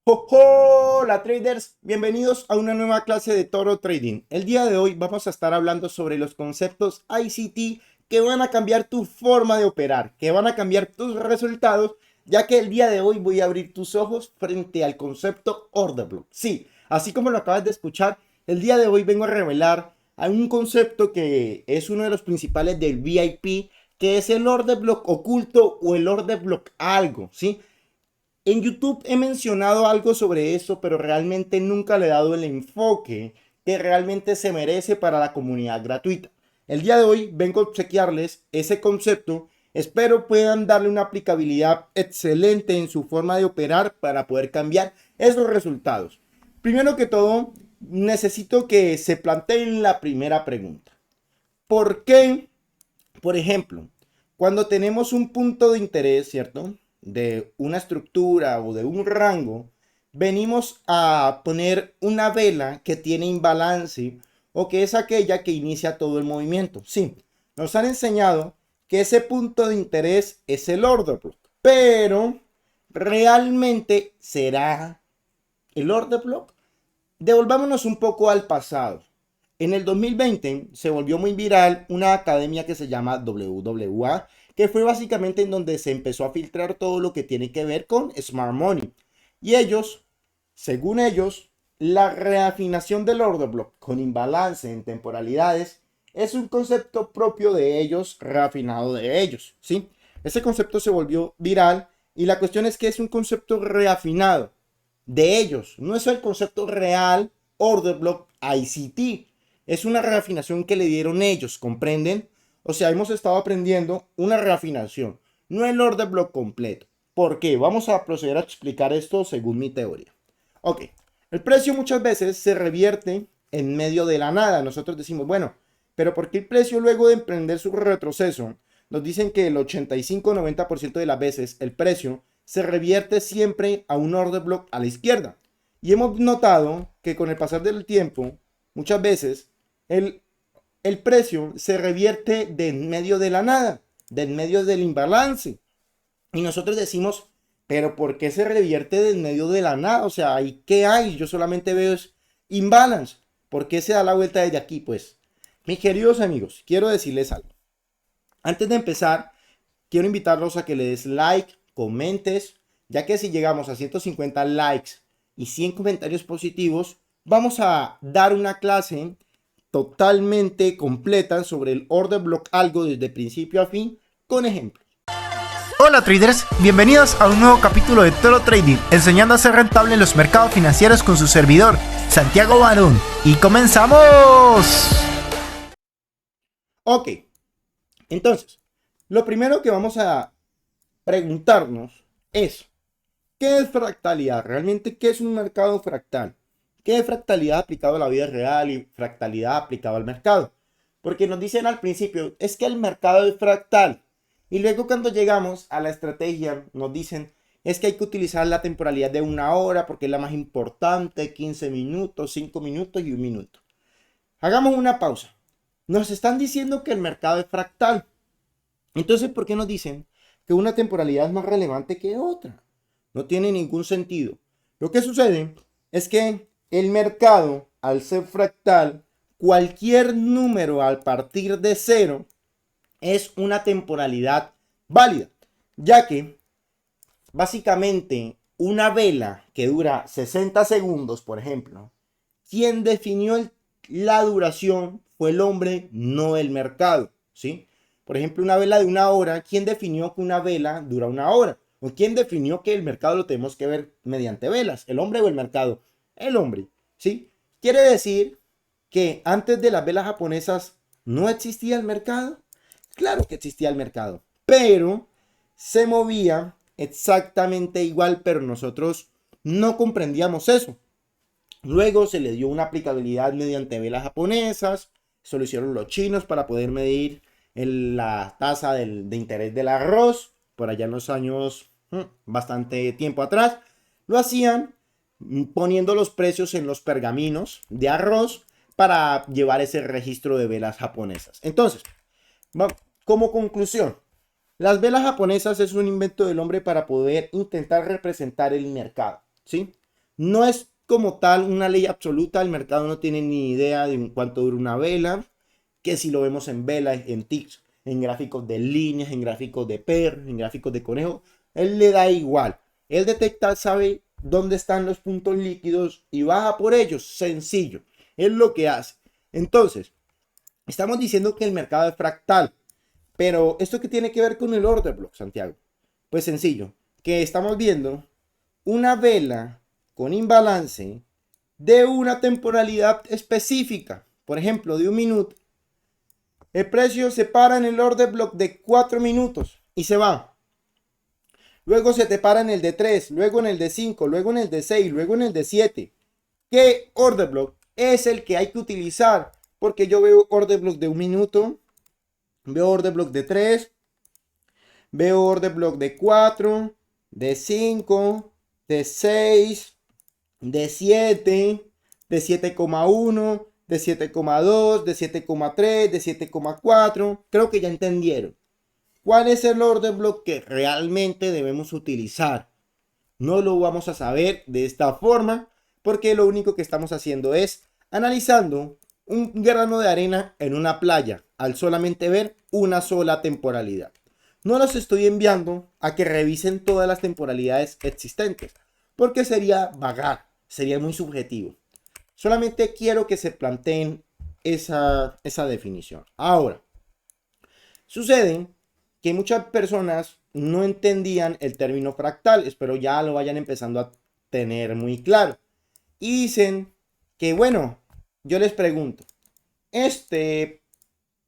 Hola traders, bienvenidos a una nueva clase de Toro Trading. El día de hoy vamos a estar hablando sobre los conceptos ICT que van a cambiar tu forma de operar, que van a cambiar tus resultados, ya que el día de hoy voy a abrir tus ojos frente al concepto Order Block. Sí, así como lo acabas de escuchar, el día de hoy vengo a revelar a un concepto que es uno de los principales del VIP, que es el Order Block oculto o el Order Block algo, ¿sí? En YouTube he mencionado algo sobre eso, pero realmente nunca le he dado el enfoque que realmente se merece para la comunidad gratuita. El día de hoy vengo a obsequiarles ese concepto. Espero puedan darle una aplicabilidad excelente en su forma de operar para poder cambiar esos resultados. Primero que todo, necesito que se planteen la primera pregunta. ¿Por qué, por ejemplo, cuando tenemos un punto de interés, ¿cierto? De una estructura o de un rango, venimos a poner una vela que tiene imbalance o que es aquella que inicia todo el movimiento. Sí, nos han enseñado que ese punto de interés es el order block, pero ¿realmente será el order block? Devolvámonos un poco al pasado. En el 2020 se volvió muy viral una academia que se llama WWA, que fue básicamente en donde se empezó a filtrar todo lo que tiene que ver con Smart Money. Y ellos, según ellos, la reafinación del order block con imbalance en temporalidades es un concepto propio de ellos, reafinado de ellos, ¿sí? Ese concepto se volvió viral y la cuestión es que es un concepto reafinado de ellos. No es el concepto real Order Block ICT. Es una reafinación que le dieron ellos, ¿comprenden? O sea, hemos estado aprendiendo una reafinación, no el Order Block completo. ¿Por qué? Vamos a proceder a explicar esto según mi teoría. Ok, el precio muchas veces se revierte en medio de la nada. Nosotros decimos, bueno, pero ¿por qué el precio luego de emprender su retroceso? Nos dicen que el 85-90% de las veces el precio se revierte siempre a un order block a la izquierda. Y hemos notado que con el pasar del tiempo, muchas veces el precio se revierte de en medio de la nada, de en medio del imbalance. Y nosotros decimos, pero ¿por qué se revierte de en medio de la nada? O sea, ¿ahí qué hay? Yo solamente veo es imbalance. ¿Por qué se da la vuelta desde aquí? Pues, mis queridos amigos, quiero decirles algo. Antes de empezar, quiero invitarlos a que le des like, comentes, ya que si llegamos a 150 likes y 100 comentarios positivos, vamos a dar una clase totalmente completa sobre el order block algo desde principio a fin con ejemplos. Hola traders, bienvenidos a un nuevo capítulo de Toro Trading, enseñando a ser rentable en los mercados financieros con su servidor, Santiago Barón. ¡Y comenzamos! Ok, entonces, lo primero que vamos a preguntarnos es, ¿qué es fractalidad? ¿Realmente qué es un mercado fractal? ¿Qué es fractalidad aplicado a la vida real y fractalidad aplicado al mercado? Porque nos dicen al principio, es que el mercado es fractal. Y luego cuando llegamos a la estrategia, nos dicen, es que hay que utilizar la temporalidad de una hora porque es la más importante, 15 minutos, 5 minutos y 1 minuto. Hagamos una pausa. Nos están diciendo que el mercado es fractal. Entonces, ¿por qué nos dicen que una temporalidad es más relevante que otra? No tiene ningún sentido. Lo que sucede es que el mercado, al ser fractal, cualquier número al partir de cero es una temporalidad válida, ya que básicamente una vela que dura 60 segundos, por ejemplo, quien definió la duración fue el hombre, no el mercado, ¿sí? Por ejemplo, una vela de una hora, ¿quién definió que una vela dura una hora? ¿O quién definió que el mercado lo tenemos que ver mediante velas? ¿El hombre o el mercado? El hombre, ¿sí? Quiere decir que antes de las velas japonesas no existía el mercado. Claro que existía el mercado, pero se movía exactamente igual, pero nosotros no comprendíamos eso. Luego se le dio una aplicabilidad mediante velas japonesas, eso lo hicieron los chinos para poder medir la tasa de interés del arroz, por allá en los años, bastante tiempo atrás. Lo hacían poniendo los precios en los pergaminos de arroz para llevar ese registro de velas japonesas. Entonces, como conclusión, las velas japonesas es un invento del hombre para poder intentar representar el mercado, ¿sí? No es como tal una ley absoluta, el mercado no tiene ni idea de cuánto dura una vela, que si lo vemos en velas, en ticks, en gráficos de líneas, en gráficos de perros, en gráficos de conejo, él le da igual. Él detecta, sabe dónde están los puntos líquidos y baja por ellos, sencillo. Es lo que hace. Entonces, estamos diciendo que el mercado es fractal, pero ¿esto qué tiene que ver con el order block, Santiago? Pues sencillo, que estamos viendo una vela con imbalance de una temporalidad específica, por ejemplo, de un minuto. El precio se para en el order block de 4 minutos y se va. Luego se te para en el de 3, luego en el de 5, luego en el de 6, luego en el de 7. ¿Qué order block es el que hay que utilizar? Porque yo veo order block de un minuto, veo order block de 3, veo order block de 4, de 5, de 6, de 7, de 7,1, de 7,2, de 7,3, de 7,4. Creo que ya entendieron. ¿Cuál es el order block que realmente debemos utilizar? No lo vamos a saber de esta forma porque lo único que estamos haciendo es analizando un grano de arena en una playa al solamente ver una sola temporalidad. No los estoy enviando a que revisen todas las temporalidades existentes porque sería vagar, sería muy subjetivo. Solamente quiero que se planteen esa definición. Ahora, sucede que muchas personas no entendían el término fractal, espero ya lo vayan empezando a tener muy claro. Y dicen que, bueno, yo les pregunto, este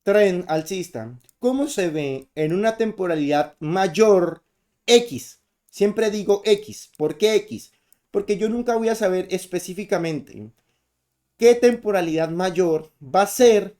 tren alcista, ¿cómo se ve en una temporalidad mayor X? Siempre digo X. ¿Por qué X? Porque yo nunca voy a saber específicamente qué temporalidad mayor va a ser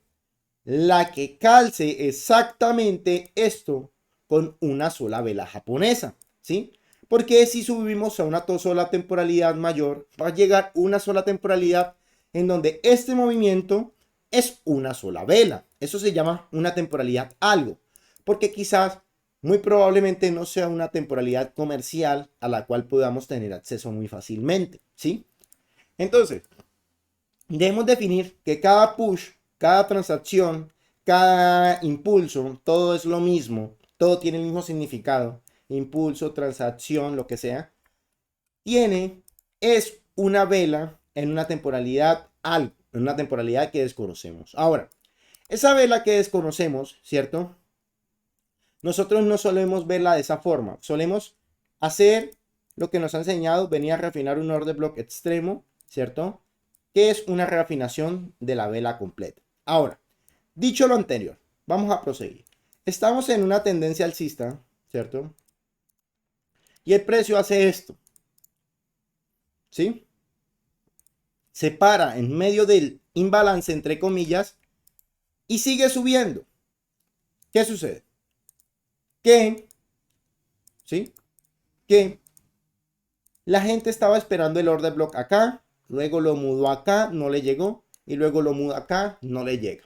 la que calce exactamente esto con una sola vela japonesa, ¿sí? Porque si subimos a una sola temporalidad mayor, va a llegar una sola temporalidad en donde este movimiento es una sola vela. Eso se llama una temporalidad algo, porque quizás, muy probablemente no sea una temporalidad comercial a la cual podamos tener acceso muy fácilmente, ¿sí? Entonces, debemos definir que cada push, cada transacción, cada impulso, todo es lo mismo, todo tiene el mismo significado. Impulso, transacción, lo que sea, es una vela en una temporalidad algo, en una temporalidad que desconocemos. Ahora, esa vela que desconocemos, ¿cierto? Nosotros no solemos verla de esa forma, solemos hacer lo que nos ha enseñado, venir a refinar un order block extremo, ¿cierto? Que es una reafinación de la vela completa. Ahora, dicho lo anterior, vamos a proseguir. Estamos en una tendencia alcista, ¿cierto? Y el precio hace esto, ¿sí? Se para en medio del imbalance, entre comillas, y sigue subiendo. ¿Qué sucede? ¿Sí? Que la gente estaba esperando el order block acá, luego lo mudó acá, no le llegó, y luego lo muda acá, no le llega.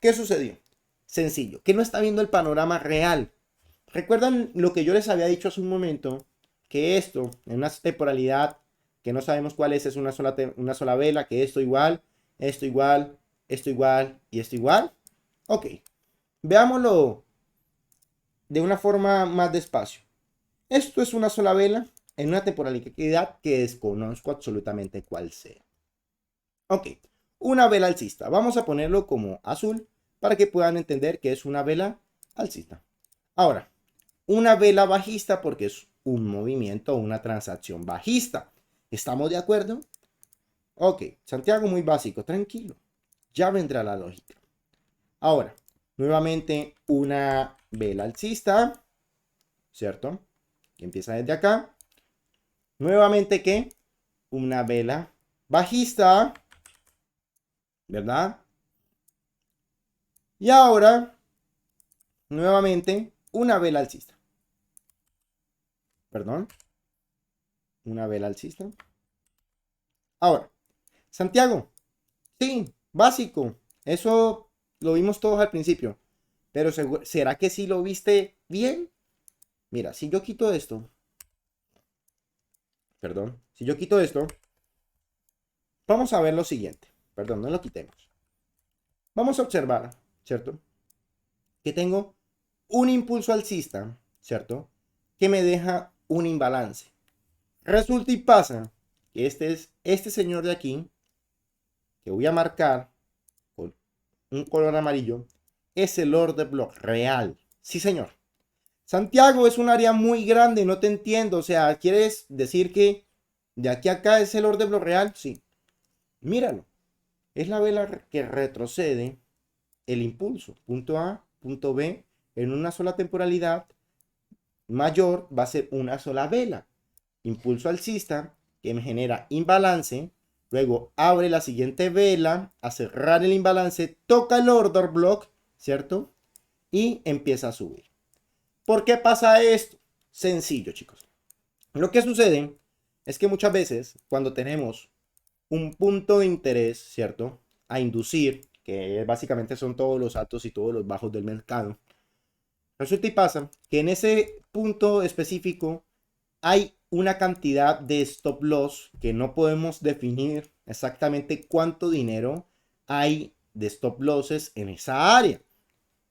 ¿Qué sucedió? Sencillo, que no está viendo el panorama real. ¿Recuerdan lo que yo les había dicho hace un momento? Que esto, en una temporalidad que no sabemos cuál es una sola vela, que esto igual, esto igual, esto igual y esto igual. Ok, veámoslo de una forma más despacio. Esto es una sola vela en una temporalidad que desconozco absolutamente cuál sea. Ok, una vela alcista. Vamos a ponerlo como azul para que puedan entender que es una vela alcista. Ahora, una vela bajista porque es un movimiento o una transacción bajista. ¿Estamos de acuerdo? Ok, Santiago, muy básico, tranquilo. Ya vendrá la lógica. Ahora, nuevamente una vela alcista, ¿cierto? Que empieza desde acá. Nuevamente, ¿qué? Una vela bajista, ¿verdad? Y ahora, nuevamente, una vela alcista. Perdón. Una vela alcista. Ahora, Santiago, sí, básico. Eso lo vimos todos al principio. Pero ¿será que sí lo viste bien? Mira, si yo quito esto. Perdón. Si yo quito esto. vamos a ver lo siguiente. Perdón, no lo quitemos. Vamos a observar, ¿cierto? Que tengo un impulso alcista, ¿cierto? Que me deja un imbalance. Resulta y pasa que este es este señor de aquí, que voy a marcar con un color amarillo, es el order block real. Sí, señor. Santiago, es un área muy grande, no te entiendo. O sea, ¿quieres decir que de aquí a acá es el order block real? Sí. Míralo. Es la vela que retrocede el impulso. Punto A, punto B, en una sola temporalidad mayor va a ser una sola vela. Impulso alcista que me genera imbalance. Luego abre la siguiente vela a cerrar el imbalance, toca el order block, ¿cierto? Y empieza a subir. ¿Por qué pasa esto? Sencillo, chicos. Lo que sucede es que muchas veces cuando tenemos un punto de interés, ¿cierto? A inducir, que básicamente son todos los altos y todos los bajos del mercado, resulta y pasa que en ese punto específico hay una cantidad de stop loss que no podemos definir exactamente cuánto dinero hay de stop losses en esa área.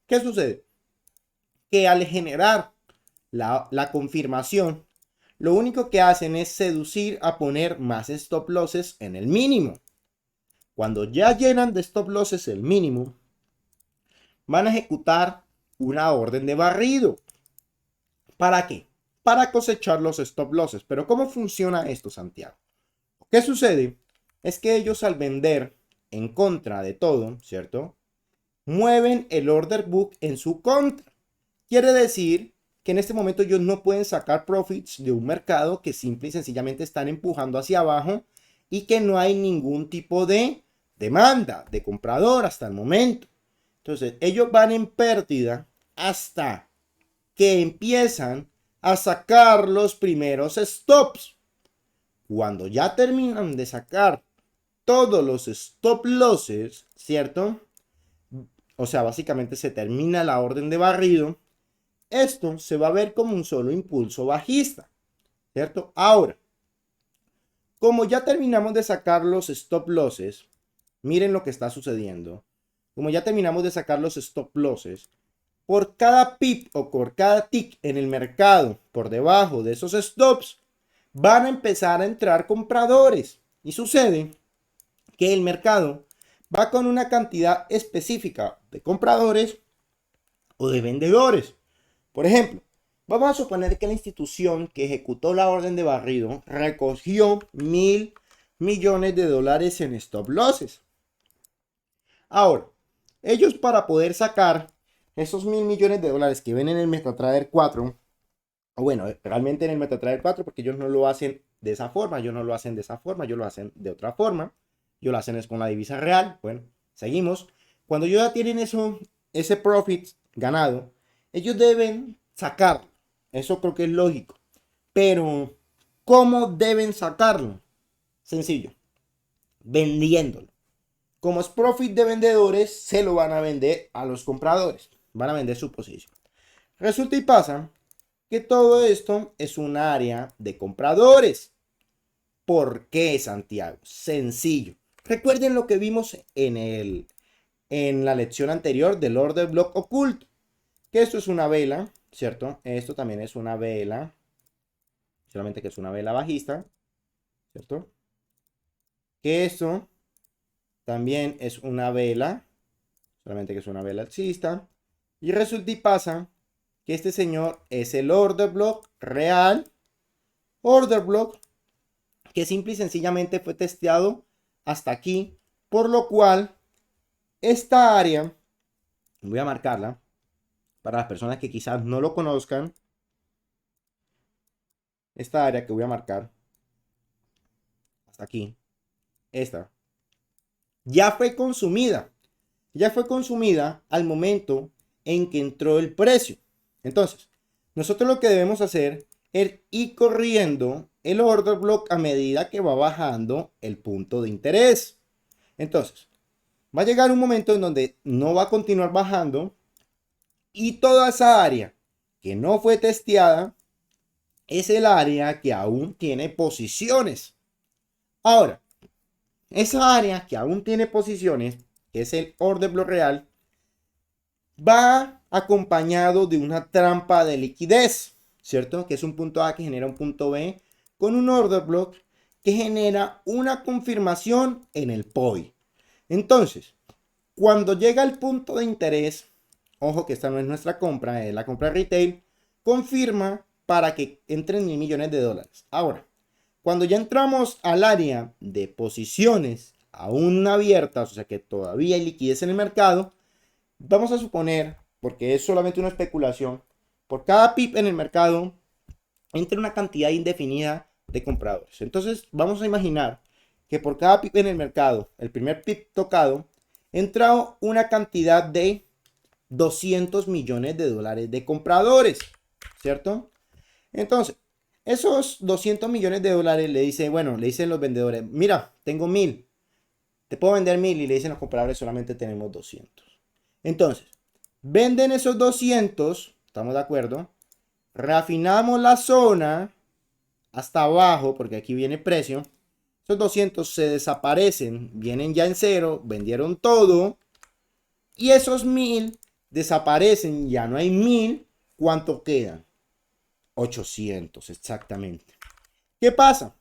¿Qué sucede? Que al generar la confirmación, lo único que hacen es seducir a poner más stop losses en el mínimo. Cuando ya llenan de stop losses el mínimo, van a ejecutar una orden de barrido. ¿Para qué? Para cosechar los stop losses. Pero ¿cómo funciona esto, Santiago? ¿Qué sucede? Es que ellos al vender en contra de todo, ¿cierto? Mueven el order book en su contra. Quiere decir que en este momento ellos no pueden sacar profits de un mercado que simple y sencillamente están empujando hacia abajo y que no hay ningún tipo de demanda de comprador hasta el momento. Entonces, ellos van en pérdida hasta que empiezan a sacar los primeros stops. Cuando ya terminan de sacar todos los stop losses, ¿cierto? O sea, básicamente se termina la orden de barrido. Esto se va a ver como un solo impulso bajista, ¿cierto? Ahora, como ya terminamos de sacar los stop losses, miren lo que está sucediendo. Como ya terminamos de sacar los stop losses, por cada pip o por cada tick en el mercado por debajo de esos stops, van a empezar a entrar compradores. Y sucede que el mercado va con una cantidad específica de compradores o de vendedores. Por ejemplo, vamos a suponer que la institución que ejecutó la orden de barrido recogió $1.000 millones en stop losses. Ahora, ellos para poder sacar esos $1.000 millones que ven en el MetaTrader 4, o bueno, realmente en el MetaTrader 4, porque ellos no lo hacen de esa forma, ellos no lo hacen de esa forma, ellos lo hacen de otra forma, ellos lo hacen es con la divisa real. Bueno, seguimos. Cuando ellos ya tienen eso, ese profit ganado, ellos deben sacarlo. Eso creo que es lógico. Pero, ¿cómo deben sacarlo? Sencillo, vendiéndolo. Como es profit de vendedores, se lo van a vender a los compradores. Van a vender su posición. Resulta y pasa que todo esto es un área de compradores. ¿Por qué, Santiago? Sencillo. Recuerden lo que vimos en la lección anterior del order block oculto. Que esto es una vela, ¿cierto? Esto también es una vela. Solamente que es una vela bajista, ¿cierto? Que esto también es una vela. Solamente que es una vela alcista. Y resulta y pasa que este señor es el order block real. Order block que simple y sencillamente fue testeado hasta aquí. Por lo cual, esta área, voy a marcarla para las personas que quizás no lo conozcan. Esta área que voy a marcar hasta aquí, esta, ya fue consumida. Ya fue consumida al momento en que entró el precio. Entonces, nosotros lo que debemos hacer es ir corriendo el order block a medida que va bajando el punto de interés. Entonces, va a llegar un momento en donde no va a continuar bajando y toda esa área que no fue testeada es el área que aún tiene posiciones. Ahora, esa área que aún tiene posiciones, que es el order block real, va acompañado de una trampa de liquidez, ¿cierto? Que es un punto A que genera un punto B con un order block que genera una confirmación en el POI. Entonces, cuando llega el punto de interés, ojo que esta no es nuestra compra, es la compra retail, confirma para que entren $1.000.000.000. Ahora, cuando ya entramos al área de posiciones aún abiertas, o sea que todavía hay liquidez en el mercado, vamos a suponer, porque es solamente una especulación, por cada pip en el mercado entra una cantidad indefinida de compradores. Entonces vamos a imaginar que por cada pip en el mercado, el primer pip tocado, entra una cantidad de $200.000.000 de compradores, ¿cierto? Entonces, esos $200.000.000 le dice, bueno, le dicen los vendedores, mira, tengo 1.000, te puedo vender 1.000, y le dicen los compradores, solamente tenemos 200. Entonces, venden esos 200, estamos de acuerdo, reafinamos la zona hasta abajo, porque aquí viene precio, esos 200 se desaparecen, vienen ya en cero, vendieron todo, y esos 1.000 desaparecen, ya no hay 1.000, ¿cuánto quedan? 800, exactamente. ¿Qué pasa?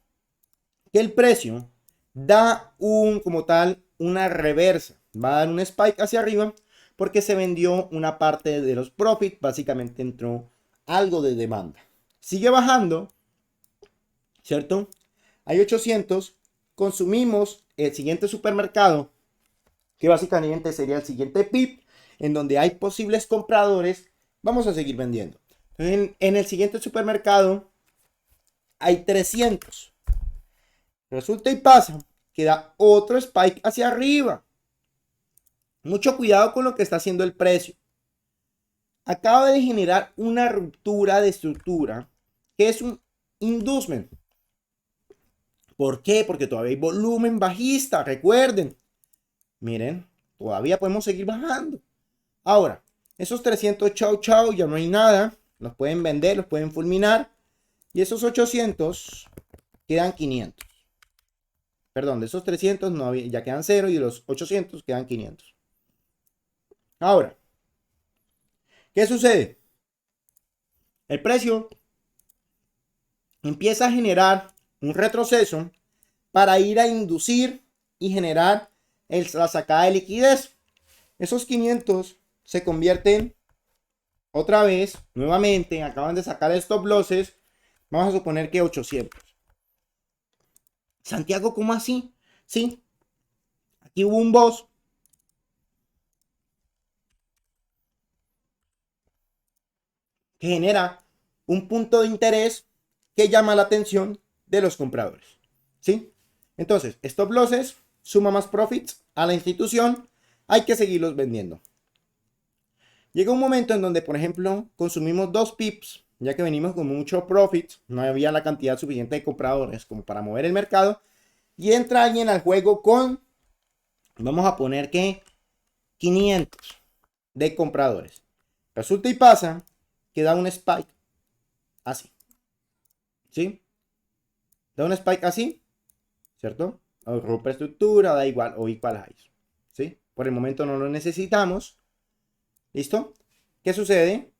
Que el precio da como tal, una reversa, va a dar un spike hacia arriba, porque se vendió una parte de los profits, básicamente entró algo de demanda. Sigue bajando, ¿cierto? Hay 800, consumimos el siguiente supermercado, que básicamente sería el siguiente PIB, en donde hay posibles compradores, vamos a seguir vendiendo. En el siguiente supermercado hay 300. Resulta y pasa que da otro spike hacia arriba. Mucho cuidado con lo que está haciendo el precio. Acaba de generar una ruptura de estructura, que es un inducement. ¿Por qué? Porque todavía hay volumen bajista, recuerden. Miren, todavía podemos seguir bajando. Ahora, esos 300 chau, ya no hay nada. Los pueden vender, los pueden fulminar. Y esos 800 quedan 500. Perdón, de esos 300 no había, ya quedan 0, y de los 800 quedan 500. Ahora, ¿qué sucede? El precio empieza a generar un retroceso para ir a inducir y generar la sacada de liquidez. Esos 500 se convierten otra vez, nuevamente, acaban de sacar stop losses. Vamos a suponer que 800. Santiago, ¿cómo así? Sí, aquí hubo un boss que genera un punto de interés que llama la atención de los compradores. ¿Sí? Entonces, stop losses suma más profits a la institución, hay que seguirlos vendiendo. Llega un momento en donde, por ejemplo, consumimos 2 pips, ya que venimos con mucho profit, no había la cantidad suficiente de compradores como para mover el mercado, y entra alguien al juego con, vamos a poner que 500 de compradores. Resulta y pasa que da un spike así. ¿Sí? Da un spike así, ¿cierto? O rompe estructura, da igual, o equalize. ¿Sí? Por el momento no lo necesitamos. ¿Listo? ¿Qué sucede?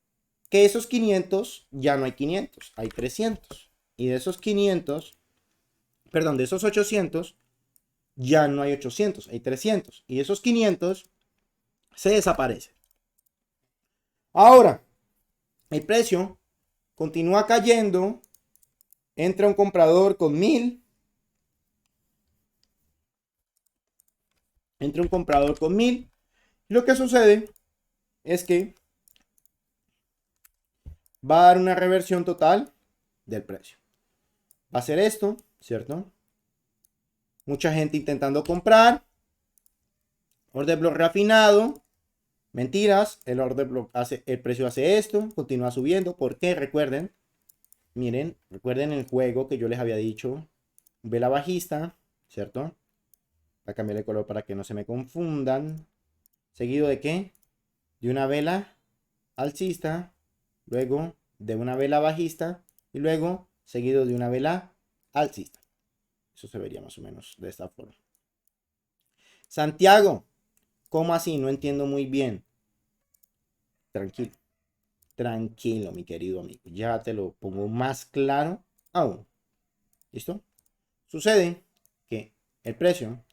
Que esos 500 ya no hay 500, hay 300. Y de esos 500, perdón, de esos 800, ya no hay 800, hay 300. Y esos 500 se desaparecen. Ahora, el precio continúa cayendo. Entra un comprador con 1.000. Entra un comprador con 1.000. Y lo que sucede es que va a dar una reversión total del precio. Va a ser esto, ¿cierto? Mucha gente intentando comprar. Order block reafinado. Mentiras. El order block hace, el precio hace esto. Continúa subiendo. ¿Por qué? Recuerden. Miren, recuerden el juego que yo les había dicho. Vela bajista, ¿cierto? Voy a cambiar el color para que no se me confundan. ¿Seguido de qué? De una vela alcista. Luego de una vela bajista. Y luego seguido de una vela alcista. Eso se vería más o menos de esta forma. Santiago, ¿cómo así? No entiendo muy bien. Tranquilo, tranquilo, mi querido amigo. Ya te lo pongo más claro aún. ¿Listo? Sucede que el precio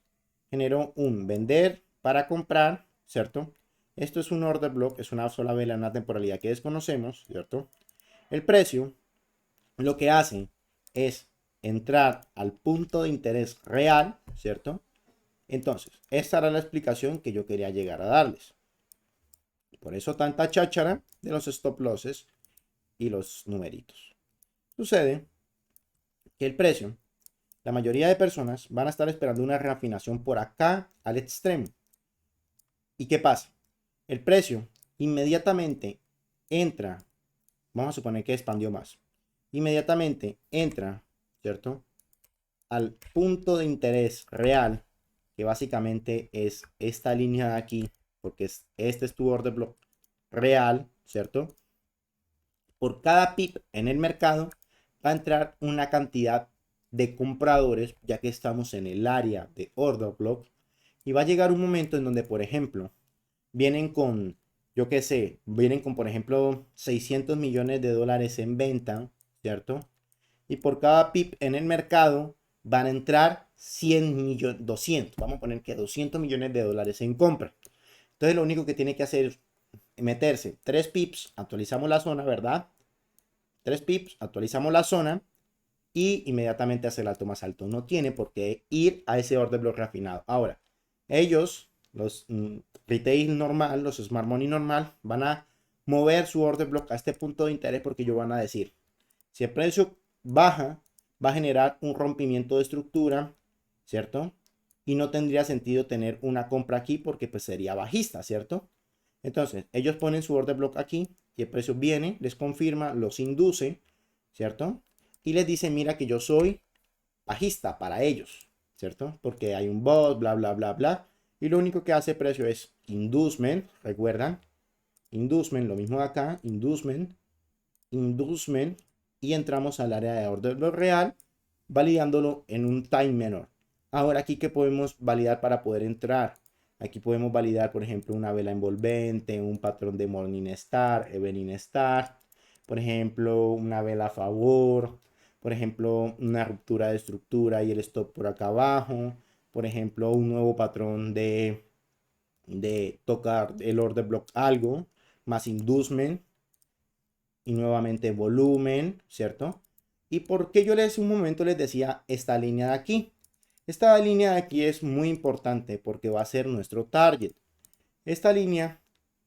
generó un vender para comprar, ¿cierto? Esto es un order block, es una sola vela en una temporalidad que desconocemos, ¿cierto? El precio lo que hace es entrar al punto de interés real, ¿cierto? Entonces, esta era la explicación que yo quería llegar a darles. Por eso tanta cháchara de los stop losses y los numeritos. Sucede que el precio, la mayoría de personas van a estar esperando una reafinación por acá al extremo. ¿Y qué pasa? El precio inmediatamente entra, vamos a suponer que expandió más, inmediatamente entra, ¿cierto? Al punto de interés real, que básicamente es esta línea de aquí, porque este es tu order block real, ¿cierto? Por cada pip en el mercado va a entrar una cantidad de compradores, ya que estamos en el área de order block, y va a llegar un momento en donde, por ejemplo, vienen con, yo qué sé, vienen con, por ejemplo, 600 millones de dólares en venta, ¿cierto? Y por cada pip en el mercado van a entrar 100 millones, 200, vamos a poner que 200 millones de dólares en compra. Entonces lo único que tiene que hacer es meterse 3 pips, actualizamos la zona, ¿verdad? 3 pips, actualizamos la zona y inmediatamente hacer el alto más alto. No tiene por qué ir a ese order block refinado. Ahora, ellos, los retail normal, los smart money normal, van a mover su order block a este punto de interés porque ellos van a decir, si el precio baja, va a generar un rompimiento de estructura, ¿cierto? Y no tendría sentido tener una compra aquí porque pues sería bajista, ¿cierto? Entonces, ellos ponen su order block aquí y el precio viene, les confirma, los induce, ¿cierto? Y les dice, mira que yo soy bajista para ellos, ¿cierto? Porque hay un bot, bla, bla, bla, bla. Y lo único que hace el precio es inducement, ¿recuerdan? Inducement, lo mismo de acá, inducement, inducement, y entramos al área de order block real, validándolo en un time menor. Ahora aquí, ¿qué podemos validar para poder entrar? Aquí podemos validar, por ejemplo, una vela envolvente, un patrón de Morningstar, Evening Star, por ejemplo, una vela a favor, por ejemplo, una ruptura de estructura y el stop por acá abajo, por ejemplo, un nuevo patrón de tocar el order block algo, más inducement y nuevamente volumen, ¿cierto? ¿Y por qué yo un momento les decía esta línea de aquí? Esta línea de aquí es muy importante porque va a ser nuestro target. Esta línea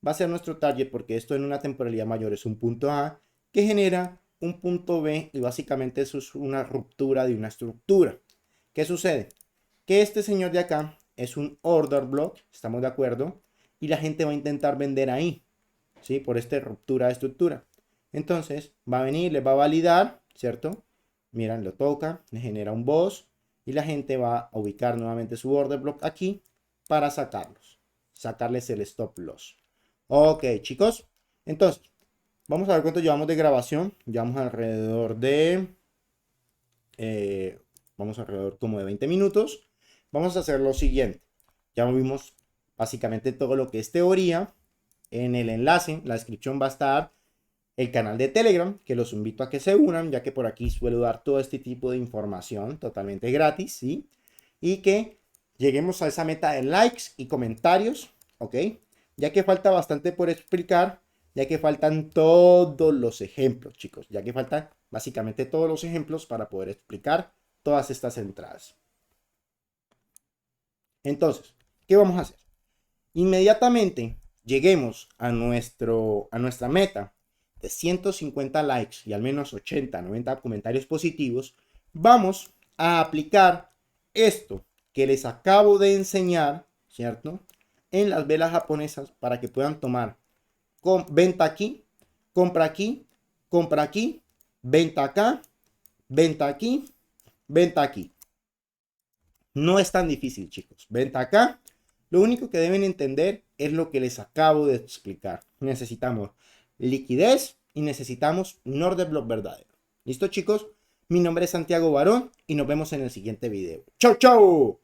va a ser nuestro target porque esto en una temporalidad mayor es un punto A que genera un punto B y básicamente eso es una ruptura de una estructura. ¿Qué sucede? Que este señor de acá es un order block, estamos de acuerdo, y la gente va a intentar vender ahí, ¿sí? Por esta ruptura de estructura. Entonces va a venir, les va a validar, ¿cierto? Miran, lo toca, le genera un boss y la gente va a ubicar nuevamente su order block aquí para sacarles el stop loss. Ok, chicos, entonces vamos a ver cuánto llevamos de grabación. Llevamos alrededor de vamos alrededor como de 20 minutos. Vamos a hacer lo siguiente. Ya vimos básicamente todo lo que es teoría. En el enlace, en la descripción va a estar el canal de Telegram, que los invito a que se unan, ya que por aquí suelo dar todo este tipo de información totalmente gratis, ¿sí? Y que lleguemos a esa meta de likes y comentarios, ¿ok? Ya que falta bastante por explicar, ya que faltan todos los ejemplos, chicos, ya que faltan básicamente todos los ejemplos para poder explicar todas estas entradas. Entonces, ¿qué vamos a hacer? Inmediatamente lleguemos a nuestra meta de 150 likes y al menos 80, 90 comentarios positivos, vamos a aplicar esto que les acabo de enseñar, ¿cierto? En las velas japonesas para que puedan tomar venta aquí, compra aquí, compra aquí, venta acá, venta aquí, venta aquí. No es tan difícil, chicos. Venta acá. Lo único que deben entender es lo que les acabo de explicar. Necesitamos liquidez y necesitamos un order block verdadero. ¿Listo, chicos? Mi nombre es Santiago Barón y nos vemos en el siguiente video. ¡Chau, chau!